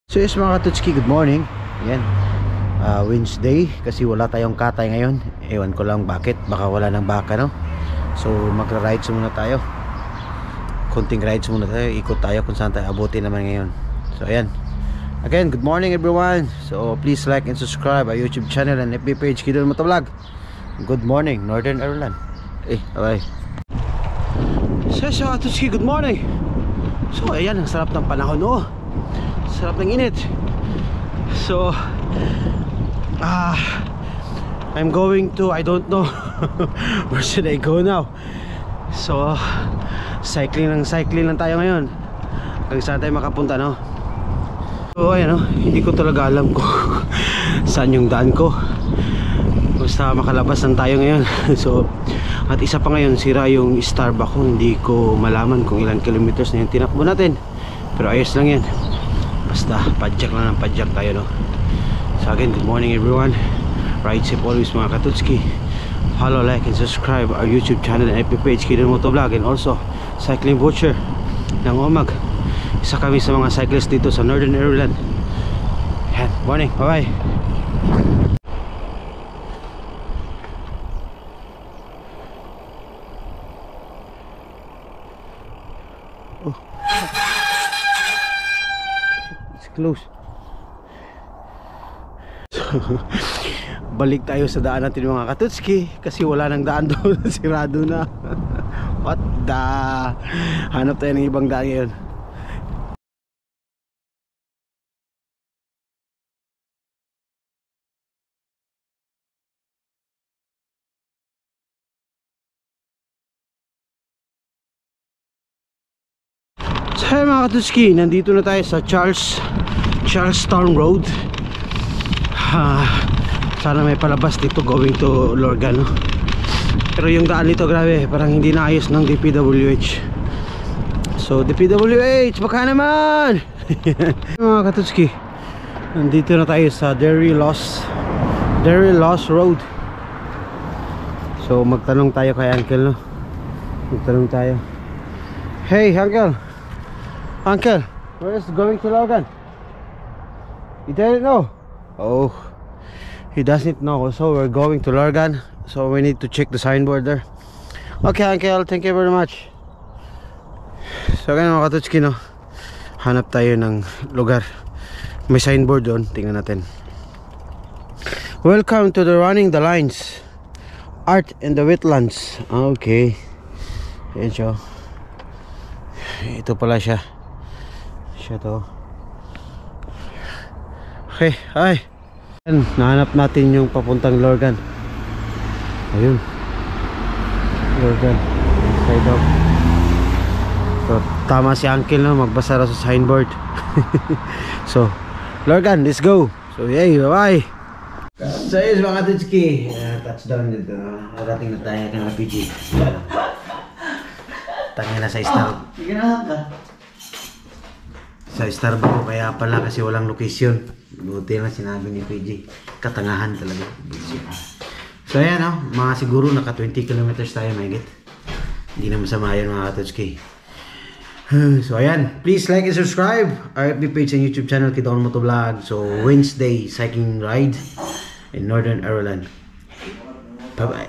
So yes mga katutski, good morning. Yan, Wednesday, kasi wala tayong katay ngayon. Ewan ko lang bakit, baka wala ng baka, no? So magra-rides muna tayo. Konting rides muna tayo, ikot tayo kung saan tayo abutin naman ngayon. So ayan, again, good morning everyone. So please like and subscribe our YouTube channel and FB page, Kidon Motovlog. Good morning Northern Ireland. Bye. So yes mga katutski, good morning. So ayan, ang sarap ng panahon, oh. Sarap ng init. So I'm going to, I don't know where should I go now. So cycling lang tayo ngayon. Hanggang saan tayo makapunta, no? So ayan, no? Hindi ko talaga alam kung saan yung daan ko. Basta makalabas lang tayo ngayon. So at isa pa ngayon, sira yung Starbucks ko. Hindi ko malaman kung ilang kilometers na yung tinakbo natin, pero ayos lang yan. Basta padjak lang ng padjak tayo, no? So again, good morning everyone. Ride safe always mga katutski. Follow, like and subscribe our YouTube channel and FB page, Kidon Motovlog, and also Cycling Butcher ng Omag. Isa kami sa mga cyclists dito sa Northern Ireland. Yan, morning, bye bye. Close. So, balik tayo sa daan natin mga katutski, kasi wala nang daan doon. Sirado na. What the, hanap tayo ng ibang daan ngayon. So mga katutski, nandito na tayo sa Charlestown Road. Sana may palabas dito going to Lorgan, no? Pero yung daan dito, grabe, parang hindi naayos ng DPWH. So DPWH, baka naman. Mga katutski, nandito na tayo sa Derry Loss Road. So magtanong tayo kay Uncle, no? Magtanong tayo. Hey Uncle, where is going to Logan? He didn't know. Oh, he doesn't know. So we're going to Logan. So we need to check the signboard there. Okay Uncle, thank you very much. So ganyan mga katutski, no? Hanap tayo ng lugar. May signboard doon, tingnan natin. Welcome to the Running the Lines, Art in the Wetlands. Okay. Ayan siya. Ito pala siya. To. Okay, hi. Nahanap natin yung papuntang Lorgan. Ayun, Lorgan side up. So tama si Uncle, no? Magbasa ra sa signboard. So Lorgan, let's go. So yay, bye bye. So yun mga katutski, touchdown dito. Narating na tayo ng PG. Tangin na sa Star. Sige na ka sa Starbucks, kaya pala kasi walang location. Buti lang sinabi ni PJ, katangahan talaga. So ayan, no? Mga siguro naka 20 kilometers tayo mahigit. Hindi na masama yun mga katutski. So ayan, please like and subscribe our FB page and YouTube channel, Kidon Motovlog. So Wednesday cycling ride in Northern Ireland. Bye bye.